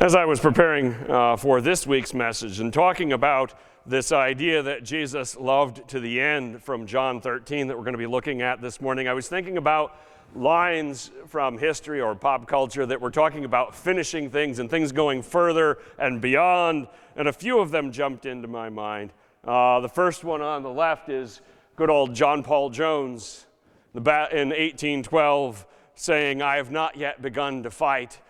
As I was preparing for this week's message and talking about this idea that Jesus loved to the end from John 13 that we're going to be looking at this morning, I was thinking about lines from history or pop culture that were talking about finishing things and things going further and beyond, and a few of them jumped into my mind. The first one on the left is good old John Paul Jones in 1812 saying, "I have not yet begun to fight."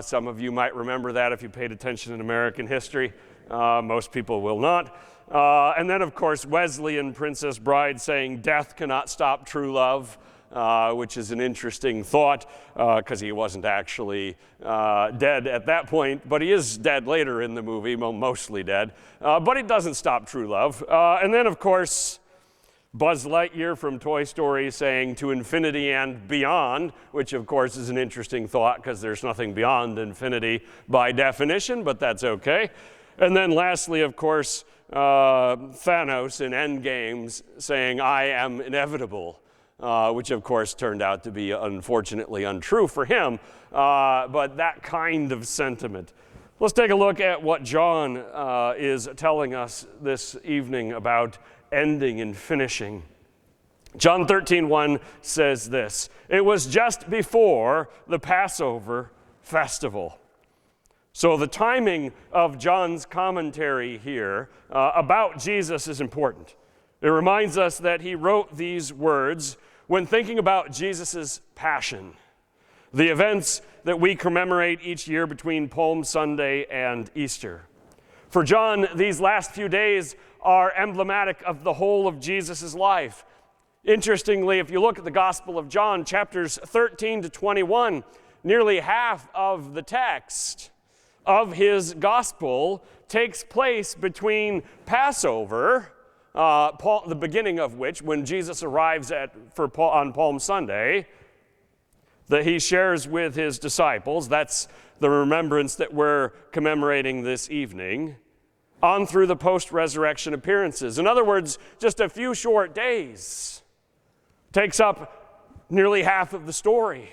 Some of you might remember that if you paid attention in American history. Most people will not. And then, of course, Wesley and Princess Bride saying, "Death cannot stop true love," which is an interesting thought because he wasn't actually dead at that point, but he is dead later in the movie, mostly dead. But it doesn't stop true love. And then, of course, Buzz Lightyear from Toy Story saying "to infinity and beyond," which of course is an interesting thought because there's nothing beyond infinity by definition, but that's okay. And then lastly, of course, Thanos in Endgame saying "I am inevitable," which of course turned out to be unfortunately untrue for him, but that kind of sentiment. Let's take a look at what John is telling us this evening about ending and finishing. John 13:1 says this: "It was just before the Passover festival." So the timing of John's commentary here about Jesus is important. It reminds us that he wrote these words when thinking about Jesus' passion, the events that we commemorate each year between Palm Sunday and Easter. For John, these last few days are emblematic of the whole of Jesus' life. Interestingly, if you look at the Gospel of John, chapters 13 to 21, nearly half of the text of his gospel takes place between Passover, the beginning of which, when Jesus arrives on Palm Sunday, that he shares with his disciples. That's the remembrance that we're commemorating this evening, on through the post-resurrection appearances. In other words, just a few short days takes up nearly half of the story.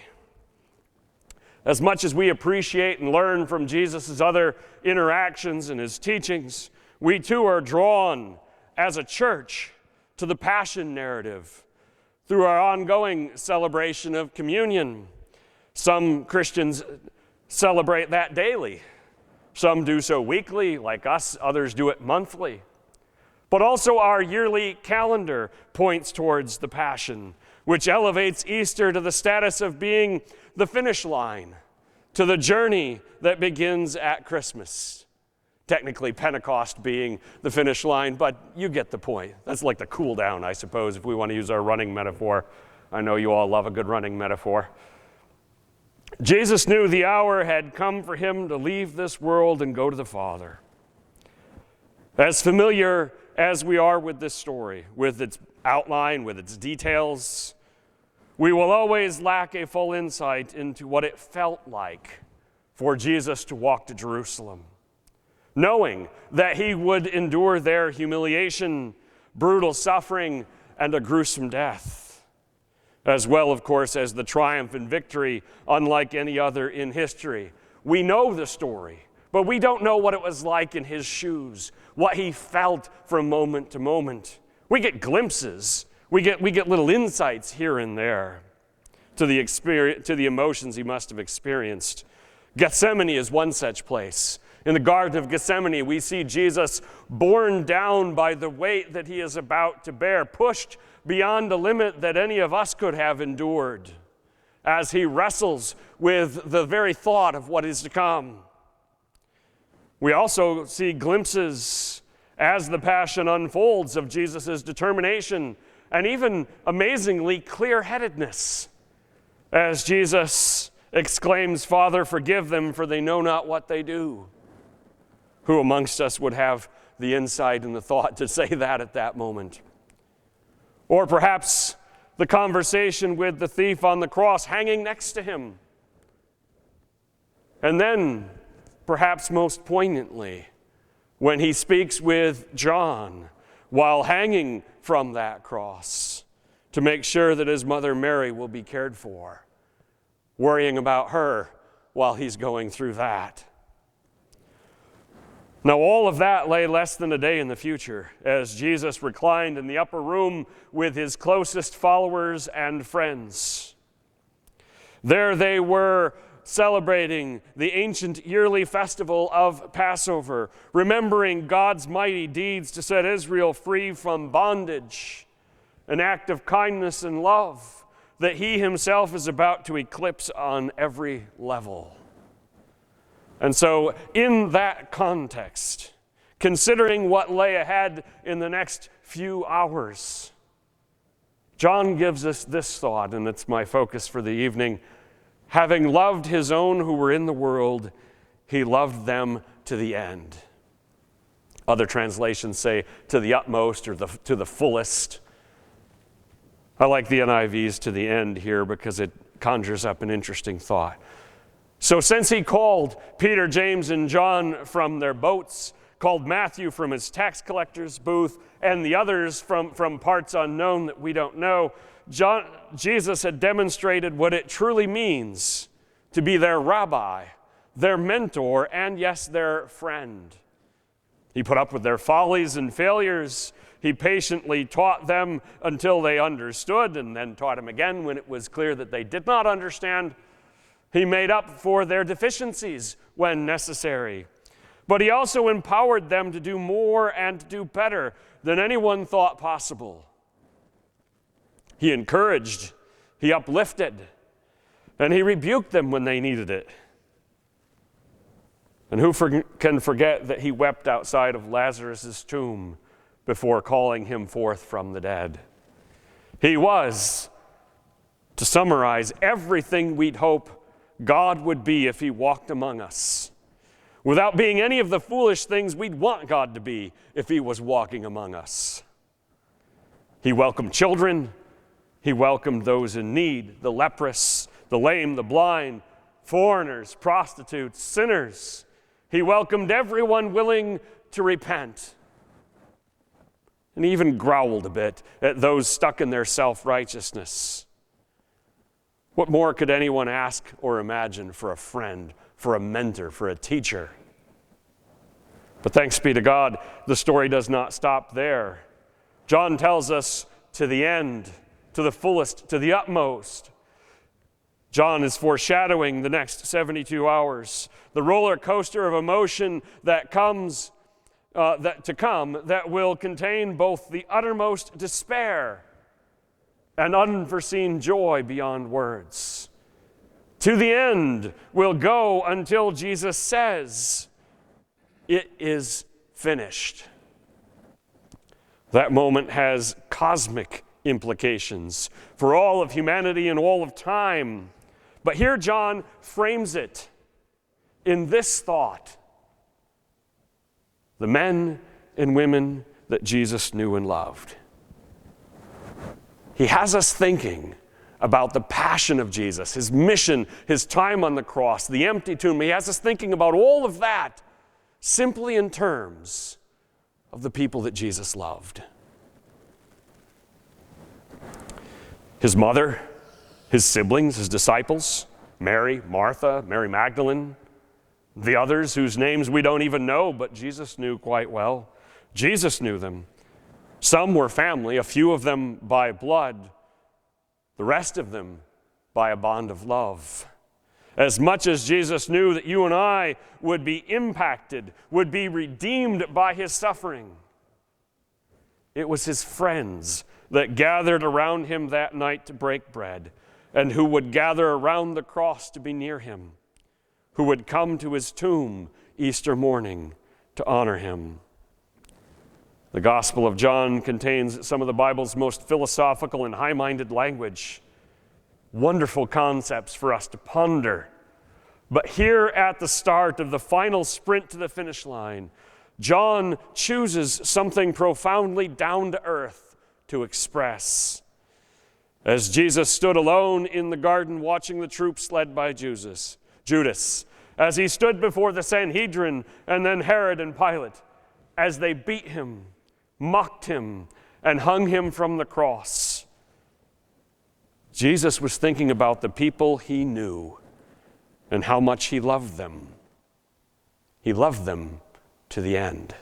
As much as we appreciate and learn from Jesus' other interactions and his teachings, we too are drawn as a church to the Passion narrative through our ongoing celebration of communion. Some Christians celebrate that daily. Some do so weekly, like us. Others do it monthly. But also our yearly calendar points towards the Passion, which elevates Easter to the status of being the finish line to the journey that begins at Christmas. Technically, Pentecost being the finish line, but you get the point. That's like the cool down, I suppose, if we want to use our running metaphor. I know you all love a good running metaphor. Jesus knew the hour had come for him to leave this world and go to the Father. As familiar as we are with this story, with its outline, with its details, we will always lack a full insight into what it felt like for Jesus to walk to Jerusalem, knowing that he would endure there humiliation, brutal suffering, and a gruesome death, as well, of course, as the triumph and victory unlike any other in history. We know the story, but we don't know what it was like in his shoes, what he felt from moment to moment. We get glimpses, we get little insights here and there to the emotions he must have experienced. Gethsemane is one such place. In the Garden of Gethsemane, we see Jesus borne down by the weight that he is about to bear, pushed beyond the limit that any of us could have endured, as he wrestles with the very thought of what is to come. We also see glimpses as the Passion unfolds of Jesus' determination and even amazingly clear-headedness, as Jesus exclaims, "Father, forgive them, for they know not what they do." Who amongst us would have the insight and the thought to say that at that moment? Or perhaps the conversation with the thief on the cross hanging next to him. And then, perhaps most poignantly, when he speaks with John while hanging from that cross to make sure that his mother Mary will be cared for, worrying about her while he's going through that. Now, all of that lay less than a day in the future as Jesus reclined in the upper room with his closest followers and friends. There they were, celebrating the ancient yearly festival of Passover, remembering God's mighty deeds to set Israel free from bondage, an act of kindness and love that he himself is about to eclipse on every level. And so, in that context, considering what lay ahead in the next few hours, John gives us this thought, and it's my focus for the evening. Having loved his own who were in the world, he loved them to the end. Other translations say to the utmost or to the fullest. I like the NIV's to the end here because it conjures up an interesting thought. So since he called Peter, James, and John from their boats, called Matthew from his tax collector's booth, and the others from parts unknown that we don't know, Jesus had demonstrated what it truly means to be their rabbi, their mentor, and yes, their friend. He put up with their follies and failures. He patiently taught them until they understood, and then taught them again when it was clear that they did not understand. He made up for their deficiencies when necessary. But he also empowered them to do more and to do better than anyone thought possible. He encouraged, he uplifted, and he rebuked them when they needed it. And who can forget that he wept outside of Lazarus' tomb before calling him forth from the dead? He was, to summarize, everything we'd hope God would be if he walked among us, without being any of the foolish things we'd want God to be if he was walking among us. He welcomed children. He welcomed those in need, the leprous, the lame, the blind, foreigners, prostitutes, sinners. He welcomed everyone willing to repent. And he even growled a bit at those stuck in their self-righteousness. What more could anyone ask or imagine for a friend, for a mentor, for a teacher? But thanks be to God, the story does not stop there. John tells us to the end, to the fullest, to the utmost. John is foreshadowing the next 72 hours, the roller coaster of emotion that that will contain both the uttermost despair and unforeseen joy beyond words. To the end will go until Jesus says, "It is finished." That moment has cosmic implications for all of humanity and all of time. But here John frames it in this thought: the men and women that Jesus knew and loved. He has us thinking about the passion of Jesus, his mission, his time on the cross, the empty tomb. He has us thinking about all of that simply in terms of the people that Jesus loved. His mother, his siblings, his disciples, Mary, Martha, Mary Magdalene, the others whose names we don't even know, but Jesus knew quite well. Jesus knew them. Some were family, a few of them by blood, the rest of them by a bond of love. As much as Jesus knew that you and I would be impacted, would be redeemed by his suffering, it was his friends that gathered around him that night to break bread, and who would gather around the cross to be near him, who would come to his tomb Easter morning to honor him. The Gospel of John contains some of the Bible's most philosophical and high-minded language. Wonderful concepts for us to ponder. But here at the start of the final sprint to the finish line, John chooses something profoundly down to earth to express. As Jesus stood alone in the garden watching the troops led by Judas, as he stood before the Sanhedrin and then Herod and Pilate, as they beat him, mocked him, and hung him from the cross, Jesus was thinking about the people he knew and how much he loved them. He loved them to the end.